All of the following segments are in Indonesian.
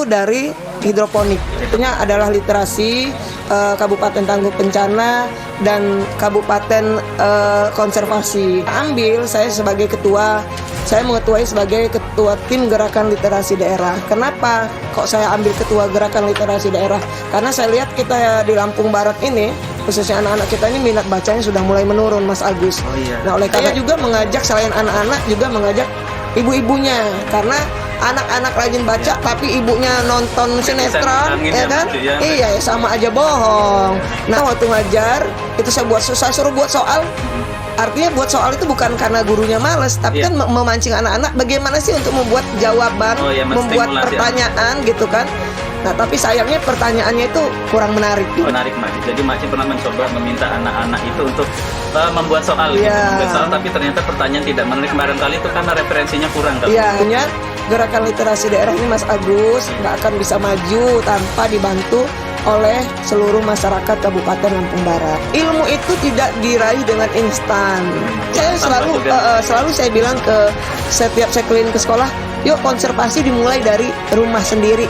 dari hidroponik. Itunya adalah literasi Kabupaten Tangguh Bencana dan Kabupaten Konservasi. Saya sebagai ketua, saya mengetuai sebagai ketua tim gerakan literasi daerah. Kenapa kok saya ambil ketua gerakan literasi daerah? Karena saya lihat kita di Lampung Barat ini, khususnya anak-anak kita ini minat bacanya sudah mulai menurun, Mas Agus. Nah, oleh karena juga mengajak, selain anak-anak juga mengajak ibu-ibunya, karena anak-anak rajin baca tapi ibunya nonton sinetron, ya kan? Iya, sama aja bohong. Nah, waktu ngajar itu saya suruh buat soal. Artinya buat soal itu bukan karena gurunya males, tapi kan memancing anak-anak bagaimana sih untuk membuat jawaban, membuat pertanyaan gitu kan. Nah, tapi sayangnya pertanyaannya itu kurang menarik. Menarik, Mak. Jadi Makci pernah mencoba meminta anak-anak itu untuk membuat soal, gitu. Membuat soal, tapi ternyata pertanyaan tidak menarik. Barangkali itu karena referensinya kurang. Iya, gerakan literasi daerah ini, Mas Agus, nggak akan bisa maju tanpa dibantu oleh seluruh masyarakat Kabupaten Lampung Barat. Ilmu itu tidak diraih dengan instan. Saya selalu saya bilang ke setiap saya keliling ke sekolah, yuk konservasi dimulai dari rumah sendiri.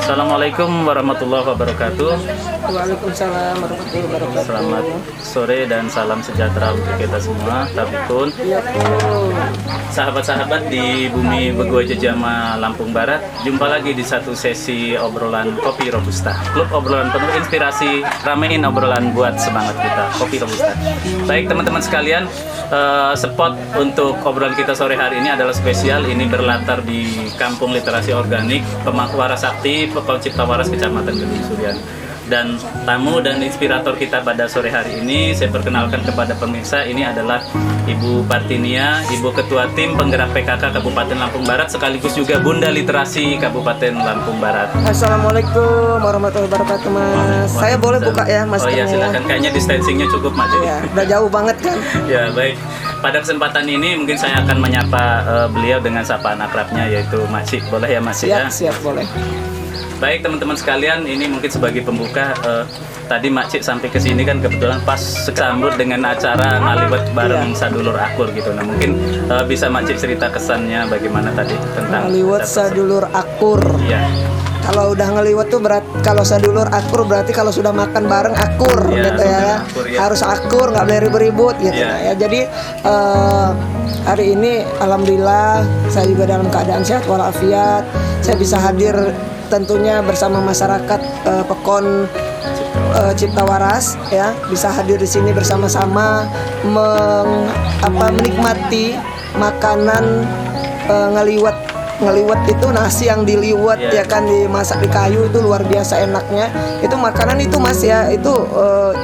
Assalamualaikum warahmatullahi wabarakatuh. Waalaikumsalam warahmatullahi wabarakatuh. Selamat sore dan salam sejahtera untuk kita semua. Tabikun, sahabat-sahabat di bumi Begua Jejama Lampung Barat. Jumpa lagi di satu sesi obrolan Kopi Robusta. Klub obrolan penuh inspirasi, ramein obrolan buat semangat kita. Kopi Robusta. Baik teman-teman sekalian, spot untuk obrolan kita sore hari ini adalah spesial. Ini berlatar di Kampung Literasi Organik Pemangku Waras Sakti, Pekon Cipta Waras, Kecamatan Gedung Surian. Dan tamu dan inspirator kita pada sore hari ini, saya perkenalkan kepada pemirsa, ini adalah Ibu Partinia, Ibu Ketua Tim Penggerak PKK Kabupaten Lampung Barat, sekaligus juga Bunda Literasi Kabupaten Lampung Barat. Assalamualaikum warahmatullahi wabarakatuh, Mas. Saya boleh buka ya, Mas? Oh iya, silakan. Kayaknya distancingnya cukup, Mas. Ya, udah jauh banget kan? Ya, baik. Pada kesempatan ini mungkin saya akan menyapa beliau dengan sapaan akrabnya, yaitu Makci. Boleh ya, Makci? Siap, boleh. Baik teman-teman sekalian, ini mungkin sebagai pembuka, tadi Makci sampai ke sini kan kebetulan pas sambut dengan acara ngaliwet bareng sadulur akur gitu. Nah mungkin bisa Makci cerita kesannya bagaimana tadi tentang ngaliwet sadulur akur. Iya. Kalau udah ngeliwet tuh kalau sadulur akur berarti kalau sudah makan bareng akur, gitu ya. Akur, ya. Harus akur, nggak boleh ribut-ribut gitu ya. Jadi hari ini alhamdulillah saya juga dalam keadaan sehat walafiat. Saya bisa hadir tentunya bersama masyarakat Pekon Cipta Waras, ya, bisa hadir di sini bersama-sama menikmati makanan ngeliwet itu nasi yang diliwet, ya kan, dimasak di kayu, itu luar biasa enaknya. Itu makanan itu, Mas, ya, itu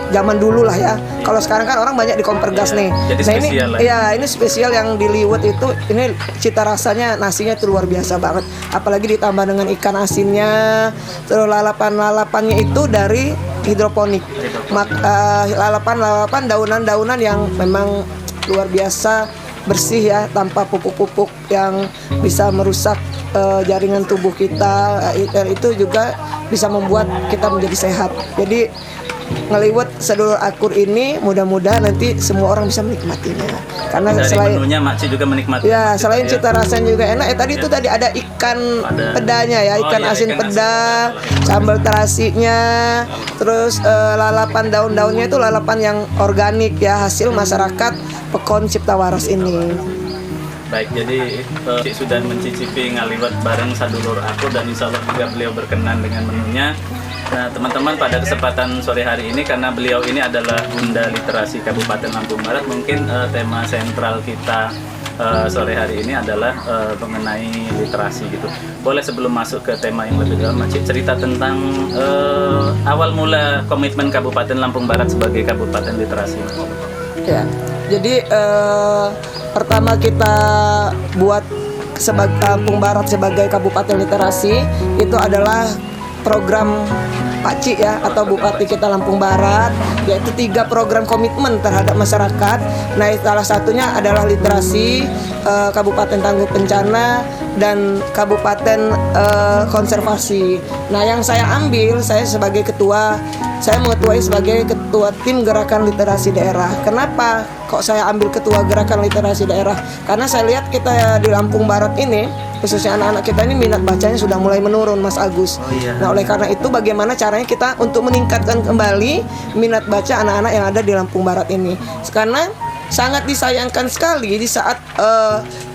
zaman dulu lah ya. Kalau sekarang kan orang banyak di kompor gas nih. Jadi nah spesial ini spesial yang diliwet itu, ini cita rasanya nasinya itu luar biasa banget. Apalagi ditambah dengan ikan asinnya, terus lalapan-lalapannya itu dari hidroponik. Lalapan daunan-daunan yang memang luar biasa bersih ya, tanpa pupuk-pupuk yang bisa merusak jaringan tubuh kita. Itu juga bisa membuat kita menjadi sehat. Jadi ngeliwet sadulur akur ini mudah-mudahan nanti semua orang bisa menikmatinya. Karena dari selain menunya Makci juga menikmati. Ya, selain cita rasanya juga enak. Tadi ada ikan pedanya ya, ikan asin peda, sambal terasinya, terus lalapan daun-daunnya itu lalapan yang organik ya, hasil masyarakat Pekon Cipta Waras ini. Baik, jadi Cik sudah mencicipi ngaliwet bareng sadulur akur dan insya Allah juga beliau berkenan dengan menunya. Nah teman-teman, pada kesempatan sore hari ini karena beliau ini adalah Bunda Literasi Kabupaten Lampung Barat, mungkin tema sentral kita sore hari ini adalah mengenai literasi gitu. Boleh sebelum masuk ke tema yang lebih dalam, Makci cerita tentang awal mula komitmen Kabupaten Lampung Barat sebagai Kabupaten Literasi. Ya, jadi pertama kita buat Lampung Barat sebagai Kabupaten Literasi itu adalah program Pak Ci ya, atau Bupati kita Lampung Barat, yaitu 3 program komitmen terhadap masyarakat. Nah, salah satunya adalah literasi, Kabupaten Tangguh Bencana, dan Kabupaten Konservasi. Nah, yang saya ambil, saya sebagai ketua, saya mengetuai sebagai ketua tim gerakan literasi daerah. Kenapa kok saya ambil ketua gerakan literasi daerah? Karena saya lihat kita di Lampung Barat ini, khususnya anak-anak kita ini, minat bacanya sudah mulai menurun, Mas Agus. Nah, oleh karena itu bagaimana caranya kita untuk meningkatkan kembali minat baca anak-anak yang ada di Lampung Barat ini? Karena sangat disayangkan sekali di saat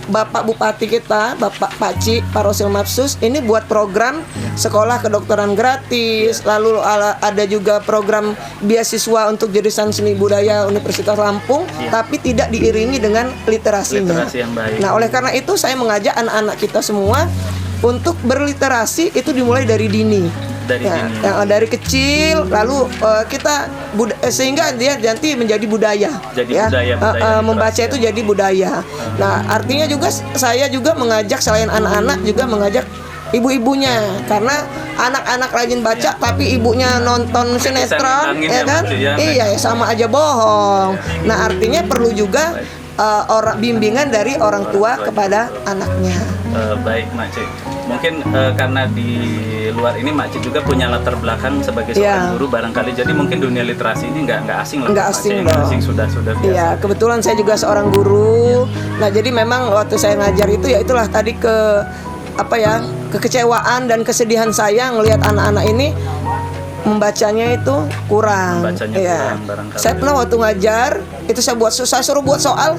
Bapak Bupati kita, Bapak Pak Ci, Pak Rosil Mapsus ini buat program sekolah kedokteran gratis, lalu ada juga program beasiswa untuk jurusan seni budaya Universitas Lampung, tapi tidak diiringi dengan literasinya. Literasi yang baik. Nah, oleh karena itu saya mengajak anak-anak kita semua untuk berliterasi itu dimulai dari dini. Dari kecil, lalu kita sehingga dia nanti menjadi budaya. Jadi ya. budaya Membaca itu jadi budaya. Nah, artinya juga saya juga mengajak selain anak-anak juga mengajak ibu-ibunya, karena anak-anak rajin baca tapi ibunya nonton sinetron, ya kan? Iya, sama aja bohong. Nah, artinya perlu juga bimbingan dari orang tua kepada anaknya. Baik, Mak Ci. Mungkin karena di luar ini Mak Ci juga punya latar belakang sebagai seorang guru barangkali, jadi mungkin dunia literasi ini nggak asing lah. Nggak asing sudah biasa. Iya, kebetulan saya juga seorang guru. Nah, jadi memang waktu saya ngajar itu ya itulah tadi kekecewaan dan kesedihan saya ngelihat anak-anak ini membacanya itu kurang. Barangkali. Saya pernah waktu ngajar itu saya suruh buat soal.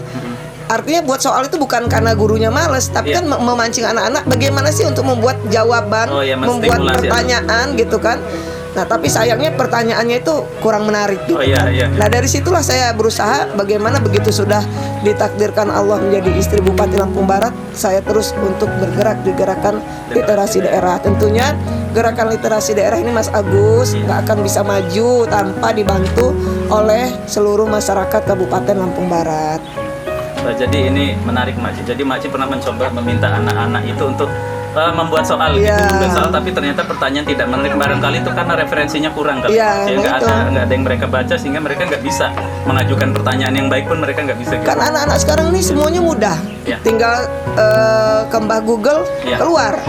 Artinya buat soal itu bukan karena gurunya males, tapi kan memancing anak-anak bagaimana sih untuk membuat jawaban, membuat pertanyaan gitu kan. Nah, tapi sayangnya pertanyaannya itu kurang menarik gitu. Nah, dari situlah saya berusaha bagaimana begitu sudah ditakdirkan Allah menjadi istri Bupati Lampung Barat, saya terus untuk bergerak di gerakan literasi daerah. Tentunya gerakan literasi daerah ini, Mas Agus, nggak akan bisa maju tanpa dibantu oleh seluruh masyarakat Kabupaten Lampung Barat. Jadi ini menarik, Mak Ci. Jadi Mak Ci pernah mencoba meminta anak-anak itu untuk membuat soal, tapi ternyata pertanyaan tidak menarik, barangkali itu karena referensinya kurang kali. Nggak ada yang mereka baca sehingga mereka nggak bisa mengajukan pertanyaan yang baik pun mereka nggak bisa. Kan anak-anak sekarang ini semuanya mudah, tinggal kembah Google keluar.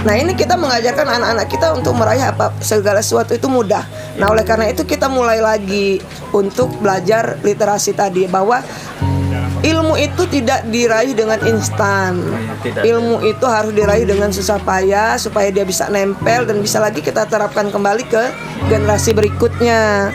Nah, ini kita mengajarkan anak-anak kita untuk meraih segala sesuatu itu mudah. Nah, oleh karena itu kita mulai lagi untuk belajar literasi tadi, bahwa ilmu itu tidak diraih dengan instan. Ilmu itu harus diraih dengan susah payah supaya dia bisa nempel dan bisa lagi kita terapkan kembali ke generasi berikutnya.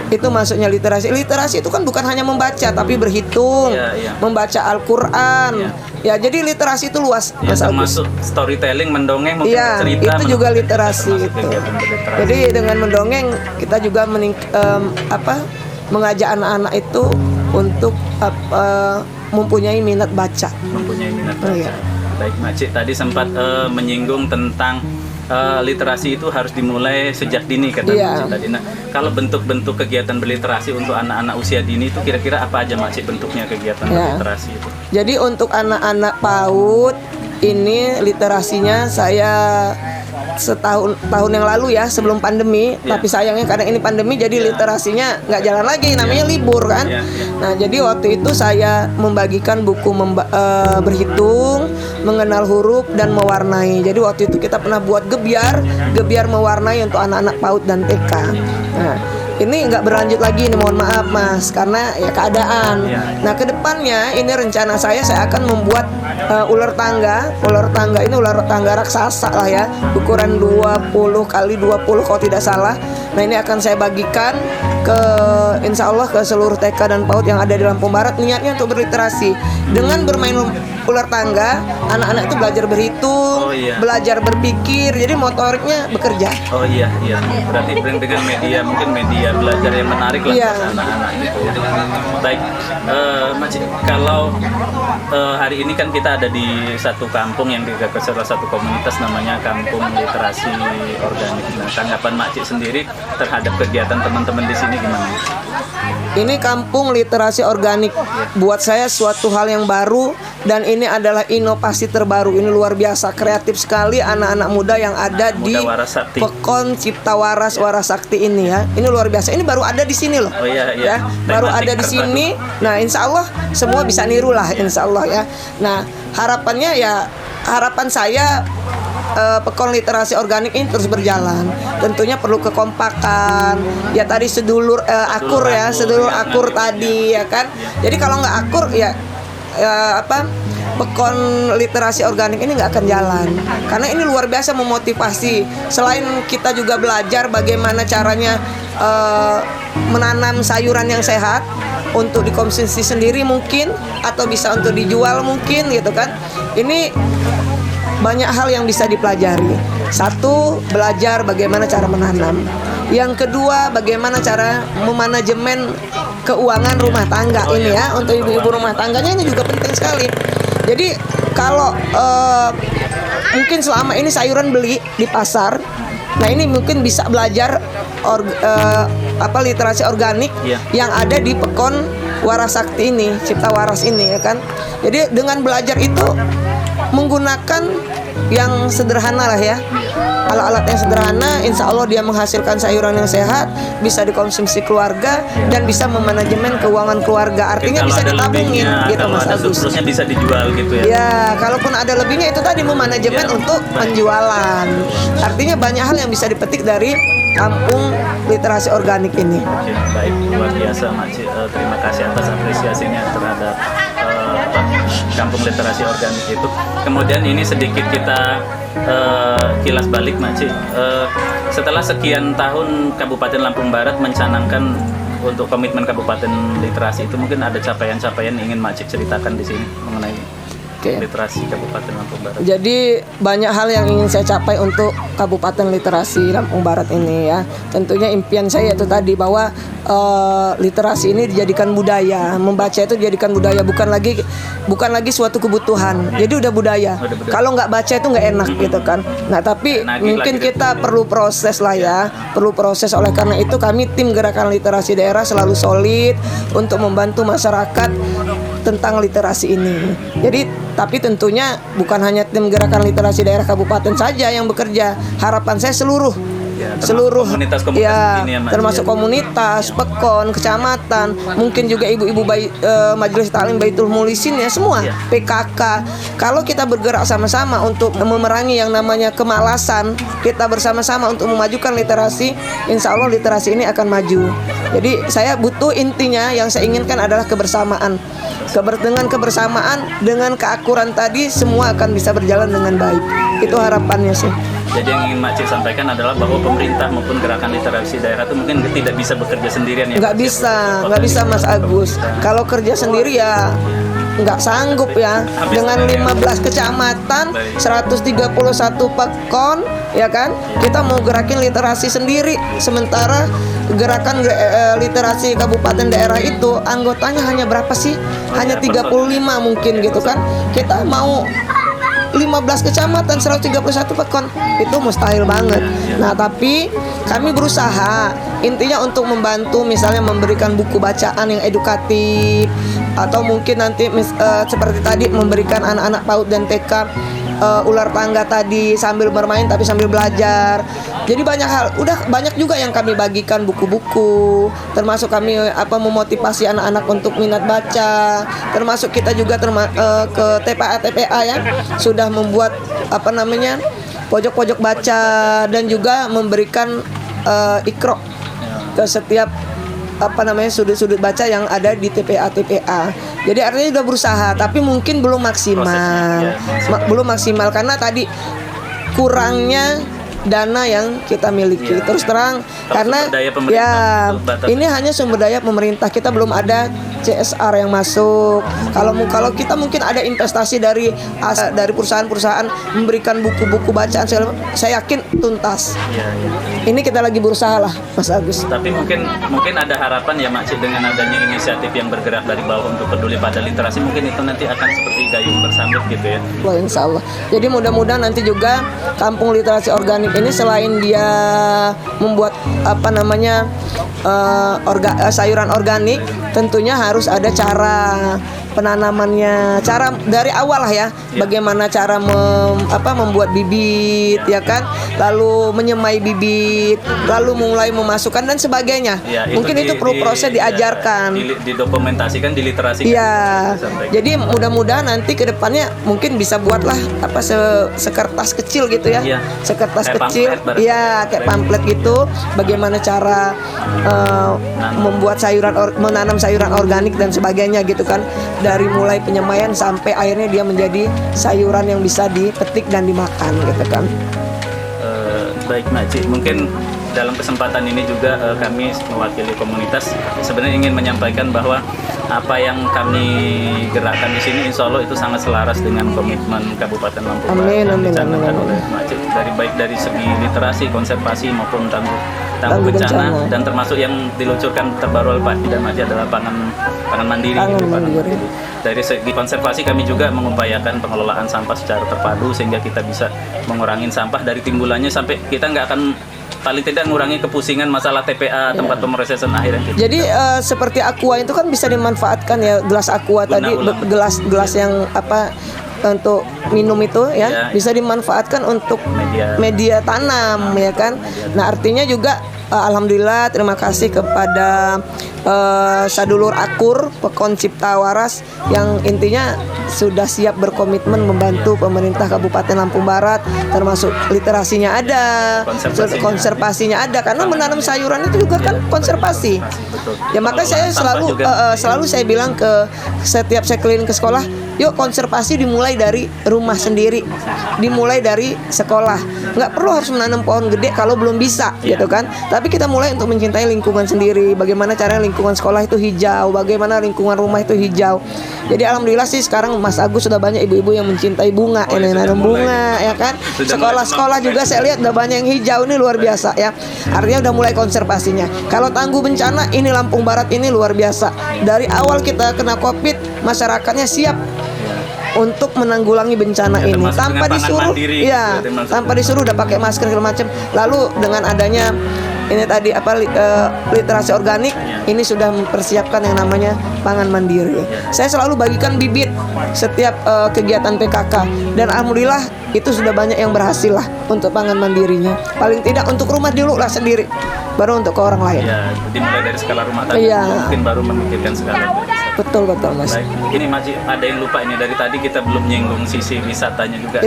Itu maksudnya literasi. Literasi itu kan bukan hanya membaca tapi berhitung, membaca Al-Qur'an. Ya, jadi literasi itu luas. Termasuk storytelling, mendongeng, mungkin cerita. Itu juga literasi itu. Jadi dengan mendongeng kita juga mengajak anak-anak itu untuk mempunyai minat baca. Baik, Mak Ci, tadi sempat menyinggung tentang literasi itu harus dimulai sejak dini, kata Mak Ci tadi. Nah, kalau bentuk-bentuk kegiatan berliterasi untuk anak-anak usia dini itu kira-kira apa aja, Mak Ci, bentuknya kegiatan berliterasi itu? Jadi untuk anak-anak PAUD ini literasinya saya tahun yang lalu ya, sebelum pandemi. Tapi sayangnya karena ini pandemi jadi literasinya nggak jalan lagi, namanya libur kan. Nah, jadi waktu itu saya membagikan buku berhitung, mengenal huruf dan mewarnai. Jadi waktu itu kita pernah buat gebiar mewarnai untuk anak-anak PAUD dan TK. Nah, ini nggak berlanjut lagi, ini mohon maaf Mas, karena ya keadaan. Nah, kedepannya ini rencana saya akan membuat ular tangga ini ular tangga raksasa lah ya, ukuran 20 kali 20 kalau tidak salah. Nah, ini akan saya bagikan insya Allah ke seluruh TK dan PAUD yang ada di Lampung Barat. Niatnya untuk berliterasi. Dengan bermain ular tangga, anak-anak itu belajar berhitung, belajar berpikir, jadi motoriknya bekerja. Berarti dengan mungkin media belajar yang menarik lah buat anak-anak itu. Baik, Mak Ci, kalau hari ini kan kita ada di satu kampung yang ke salah satu komunitas namanya Kampung Literasi Organik. Nah, tanggapan Mak Ci sendiri terhadap kegiatan teman-teman di sini gimana? Ini Kampung Literasi Organik buat saya suatu hal yang baru dan ini adalah inovasi terbaru. Ini luar biasa, kreatif sekali anak-anak muda yang ada di Muda Waras Sakti. Pekon Cipta Waras Waras Sakti ini ya. Ini luar biasa. Ini baru ada di sini loh. Oh iya, Ya, iya. baru Tematik ada di terbaru. sini. Nah, insya Allah semua bisa niru lah, insya Allah ya. Nah, harapannya ya, harapan saya Pekon Literasi Organik ini terus berjalan. Tentunya perlu kekompakan. Ya tadi sedulur akur ya, sedulur akur tadi ya kan. Jadi kalau nggak akur ya Pekon Literasi Organik ini nggak akan jalan. Karena ini luar biasa memotivasi. Selain kita juga belajar bagaimana caranya menanam sayuran yang sehat untuk dikonsumsi sendiri mungkin, atau bisa untuk dijual mungkin gitu kan. Ini banyak hal yang bisa dipelajari. Satu, belajar bagaimana cara menanam. Yang kedua, bagaimana cara memanajemen keuangan rumah tangga ini ya. Untuk ibu-ibu rumah tangganya ini juga penting sekali. Jadi kalau mungkin selama ini sayuran beli di pasar, nah ini mungkin bisa belajar literasi organik yang ada di Pekon Waras Sakti ini, Cipta Waras ini ya kan. Jadi dengan belajar itu menggunakan yang sederhana lah ya, alat-alat yang sederhana, insya Allah dia menghasilkan sayuran yang sehat, bisa dikonsumsi keluarga dan bisa memanajemen keuangan keluarga. Artinya bisa ditabungin gitu Mas Agus. Terusnya bisa dijual gitu ya. Ya, kalaupun ada lebihnya itu tadi memanajemen untuk penjualan. Artinya banyak hal yang bisa dipetik dari Kampung Literasi Organik ini. Oke, baik, luar biasa Makcik. Terima kasih atas apresiasinya terhadap Kampung Literasi Organik itu. Kemudian ini sedikit kita kilas balik Makcik. Setelah sekian tahun Kabupaten Lampung Barat mencanangkan untuk komitmen Kabupaten Literasi itu, mungkin ada capaian-capaian yang ingin Makcik ceritakan di sini mengenai literasi Kabupaten Lampung Barat. Jadi banyak hal yang ingin saya capai untuk Kabupaten Literasi Lampung Barat ini ya. Tentunya impian saya itu tadi bahwa literasi ini dijadikan budaya, membaca itu dijadikan budaya, bukan lagi suatu kebutuhan. Jadi udah budaya. Kalau nggak baca itu nggak enak gitu kan. Nah tapi mungkin kita perlu proses lah ya, perlu proses. Oleh karena itu kami tim Gerakan Literasi Daerah selalu solid untuk membantu masyarakat tentang literasi ini. Jadi tapi tentunya bukan hanya tim Gerakan Literasi Daerah Kabupaten saja yang bekerja. Harapan saya seluruh komunitas ya, ini ya, termasuk komunitas, Pekon, kecamatan, mungkin juga ibu-ibu Majelis Taklim Baitul Mulisin ya, semua PKK. Kalau kita bergerak sama-sama untuk memerangi yang namanya kemalasan, kita bersama-sama untuk memajukan literasi, insya Allah literasi ini akan maju. Jadi saya butuh, intinya yang saya inginkan adalah kebersamaan. Dengan kebersamaan, dengan keakuran tadi, semua akan bisa berjalan dengan baik. Itu harapannya sih. Jadi yang ingin Makcik sampaikan adalah bahwa pemerintah maupun Gerakan Literasi Daerah itu mungkin tidak bisa bekerja sendirian ya. Nggak bisa Mas Agus. Kalau kerja sendiri ya nggak sanggup ya. Dengan 15 kecamatan, 131 Pekon, ya kan? Kita mau gerakin literasi sendiri. Sementara Gerakan Literasi Kabupaten Daerah itu anggotanya hanya berapa sih? Hanya 35 mungkin gitu kan. Kita mau 15 kecamatan, 131 Pekon, itu mustahil banget. Nah tapi kami berusaha, intinya untuk membantu, misalnya memberikan buku bacaan yang edukatif, atau mungkin nanti seperti tadi memberikan anak-anak PAUD dan TK ular tangga tadi, sambil bermain tapi sambil belajar. Jadi banyak hal, udah banyak juga yang kami bagikan buku-buku, termasuk kami memotivasi anak-anak untuk minat baca, termasuk kita juga ke TPA ya, sudah membuat pojok-pojok baca, dan juga memberikan ikro ke setiap sudut-sudut baca yang ada di TPA. Jadi artinya sudah berusaha, tapi mungkin belum maksimal. Belum maksimal karena tadi kurangnya dana yang kita miliki. Terus terang, karena ya ini hanya sumber daya pemerintah, kita belum ada CSR yang masuk. Kalau kita mungkin ada investasi dari perusahaan-perusahaan memberikan buku-buku bacaan, saya yakin tuntas. Ini kita lagi berusaha lah, Mas Agus. Tapi mungkin ada harapan ya Makcik, dengan adanya inisiatif yang bergerak dari bawah untuk peduli pada literasi, mungkin itu nanti akan seperti gayung bersambut gitu ya. Wah, insya Allah. Jadi mudah-mudahan nanti juga Kampung Literasi Organik ini selain dia membuat sayuran organik, tentunya harus ada cara penanamannya, cara dari awal lah ya, bagaimana cara membuat bibit ya kan, lalu menyemai bibit, lalu mulai memasukkan dan sebagainya. Ya, Mungkin itu perlu proses diajarkan. Didokumentasikan, diliterasikan. Iya. Jadi mudah-mudahan nanti ke depannya mungkin bisa buatlah sekertas kecil gitu ya. Iya. Sekertas Kayak kecil. pamflet bareng. Iya, kayak pamflet gitu. Bagaimana cara membuat menanam sayuran organik dan sebagainya gitu kan. Dari mulai penyemaian sampai akhirnya dia menjadi sayuran yang bisa dipetik dan dimakan gitu kan. Baik Makcik, mungkin dalam kesempatan ini juga kami mewakili komunitas sebenarnya ingin menyampaikan bahwa apa yang kami gerakkan di sini insya Allah itu sangat selaras dengan komitmen Kabupaten Lampung Barat yang dicanangkan oleh Makcik dari segi literasi, konservasi maupun tangguh bencana, dan termasuk yang diluncurkan terbaru oleh Pak Ida Makcik adalah pangan mandiri. Dari segi konservasi kami juga mengupayakan pengelolaan sampah secara terpadu sehingga kita bisa mengurangi sampah dari timbulannya sampai kita nggak akan paling tidak mengurangi kepusingan masalah TPA tempat pemrosesan akhir yang kita. Jadi seperti aqua itu kan bisa dimanfaatkan ya, gelas aqua tadi, gelas yang untuk minum itu ya, bisa dimanfaatkan untuk media tanam ya kan. Nah artinya juga alhamdulillah terima kasih kepada Sadulur Akur Pekon Cipta Waras yang intinya sudah siap berkomitmen membantu pemerintah Kabupaten Lampung Barat, termasuk literasinya ada, konservasinya ada, karena menanam sayuran itu juga kan konservasi. Ya maka saya selalu saya bilang ke setiap saya keliling ke sekolah, yuk konservasi dimulai dari rumah sendiri, dimulai dari sekolah. Nggak perlu harus menanam pohon gede kalau belum bisa gitu kan. Tapi kita mulai untuk mencintai lingkungan sendiri. Bagaimana caranya lingkungan sekolah itu hijau, bagaimana lingkungan rumah itu hijau. Jadi alhamdulillah sih sekarang Mas Agus sudah banyak ibu-ibu yang mencintai bunga, nanam bunga ya kan. Sekolah-sekolah juga saya lihat udah banyak yang hijau, ini luar biasa ya. Artinya udah mulai konservasinya. Kalau tangguh bencana ini Lampung Barat ini luar biasa. Dari awal kita kena Covid, masyarakatnya siap untuk menanggulangi bencana ini tanpa disuruh tanpa disuruh udah pakai masker segala macam. Lalu dengan adanya ini tadi literasi organik ini sudah mempersiapkan yang namanya pangan mandiri. Saya selalu bagikan bibit setiap kegiatan PKK dan alhamdulillah itu sudah banyak yang berhasil lah untuk pangan mandirinya. Paling tidak untuk rumah dulu lah sendiri, baru untuk ke orang lain. Ya, dimulai dari skala rumah tangga, mungkin baru memikirkan skala besar. Betul Mas. Baik. Ini Makcik ada yang lupa ini, dari tadi kita belum nyinggung sisi wisatanya juga.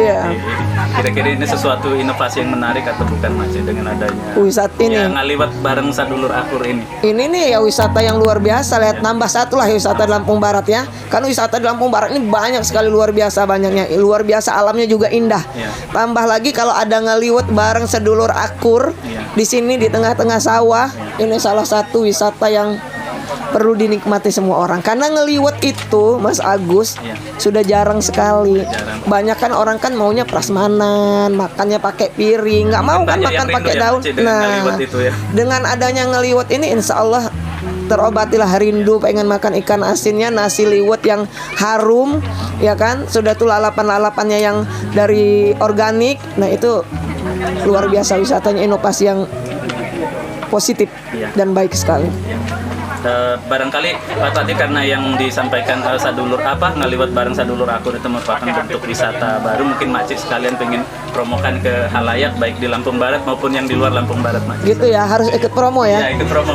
Kira-kira ini sesuatu inovasi yang menarik atau bukan Makcik dengan adanya wisata ini? Ya, ngaliwat bareng Sadulur Akur ini. Ini nih ya wisata yang luar biasa. Lihat nambah satu lah wisata di Lampung Barat ya. Karena wisata di Lampung Barat ini banyak sekali, luar biasa banyaknya. Luar biasa, alamnya juga indah. Tambah lagi kalau ada ngeliwat bareng Sadulur Akur di sini di tengah-tengah sawah. Ini salah satu wisata yang perlu dinikmati semua orang. Karena ngeliwet itu Mas Agus sudah jarang sekali. Banyak kan orang kan maunya prasmanan, makannya pakai piring, nggak mau kan makan pakai daun. Nah, dengan adanya ngeliwet ini insya Allah terobatilah rindu pengen makan ikan asinnya, nasi liwet yang harum ya kan. Sudah tuh lalapan-lalapannya yang dari organik. Nah itu luar biasa wisatanya, inovasi yang positif dan baik sekali. Barangkali tadi karena yang disampaikan Sadulur ngaliwat bareng Sadulur Akur itu merupakan bentuk wisata baru, mungkin Makcik sekalian pengen promokan ke halayak baik di Lampung Barat maupun yang di luar Lampung Barat, Makcik. Gitu ya, harus ikut promo ya. Ikut promo.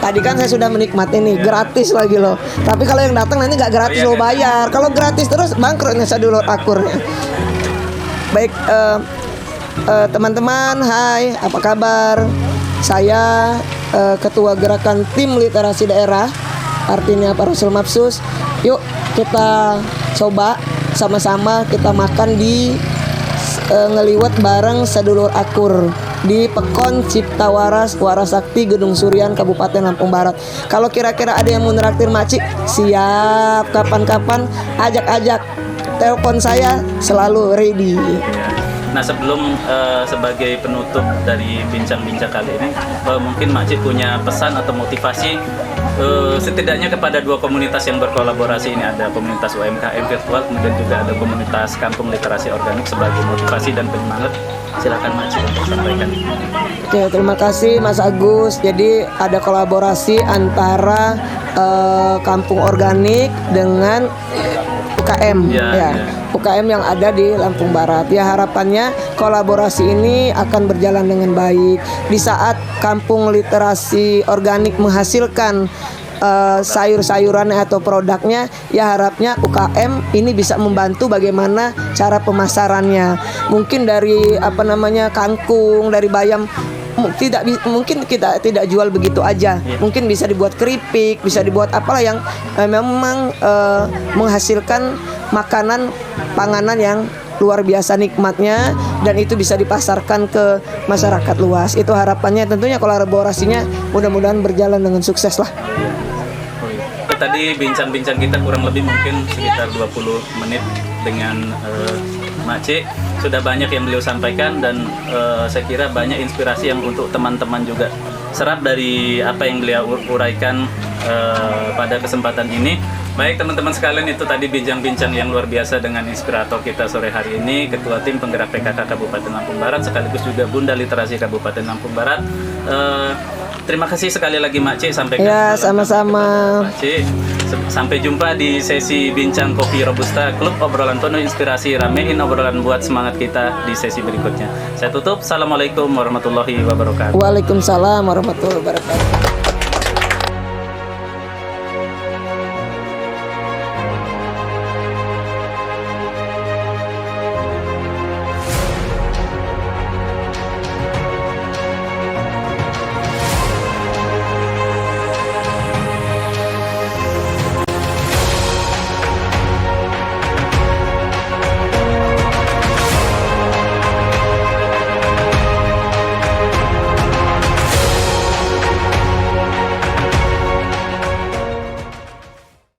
Tadi kan saya sudah menikmati nih, gratis lagi loh. Tapi kalau yang datang nanti nggak gratis, lo bayar. Kalau gratis terus bangkrutnya Sadulur Akurnya. Baik teman-teman, hai, apa kabar? Saya Ketua Gerakan Tim Literasi Daerah, artinya Pak Rasul Mapsus. Yuk kita coba sama-sama kita makan di ngeliwet bareng Sadulur Akur di Pekon Cipta Waras Warasakti Gedung Surian Kabupaten Lampung Barat. Kalau kira-kira ada yang mau neraktir Makcik, siap, kapan-kapan ajak-ajak, telepon saya selalu ready. Nah sebelum sebagai penutup dari bincang-bincang kali ini, mungkin Makcik punya pesan atau motivasi setidaknya kepada dua komunitas yang berkolaborasi ini, ada komunitas UMKM virtual, kemudian juga ada komunitas Kampung Literasi Organik, sebagai motivasi dan penyemangat Silakan Mak Ci untuk sampaikan. Oke, terima kasih Mas Agus. Jadi ada kolaborasi antara kampung organik dengan UKM Ya. UKM yang ada di Lampung Barat. Ya, harapannya kolaborasi ini akan berjalan dengan baik. Di saat kampung literasi organik menghasilkan sayur-sayurannya atau produknya, ya harapnya UKM ini bisa membantu bagaimana cara pemasarannya. Mungkin dari kangkung, dari bayam mungkin kita tidak jual begitu aja. Mungkin bisa dibuat keripik, bisa dibuat apalah yang memang menghasilkan makanan panganan yang luar biasa nikmatnya, dan itu bisa dipasarkan ke masyarakat luas. Itu harapannya, tentunya kolaborasinya mudah-mudahan berjalan dengan sukses lah. Tadi bincang-bincang kita kurang lebih mungkin sekitar 20 menit dengan Mak Ci. Sudah banyak yang beliau sampaikan, dan saya kira banyak inspirasi yang untuk teman-teman juga serap dari apa yang beliau uraikan pada kesempatan ini. Baik teman-teman sekalian, itu tadi bincang-bincang yang luar biasa dengan inspirator kita sore hari ini, Ketua Tim Penggerak PKK Kabupaten Lampung Barat, sekaligus juga Bunda Literasi Kabupaten Lampung Barat. Terima kasih sekali lagi Mak Ci, sampaikan. Ya, sama-sama. Mak Ci. Sampai jumpa di sesi Bincang Kopi Robusta, klub obrolan penuh inspirasi, ramein obrolan buat semangat kita di sesi berikutnya. Saya tutup. Assalamualaikum warahmatullahi wabarakatuh. Waalaikumsalam warahmatullahi wabarakatuh.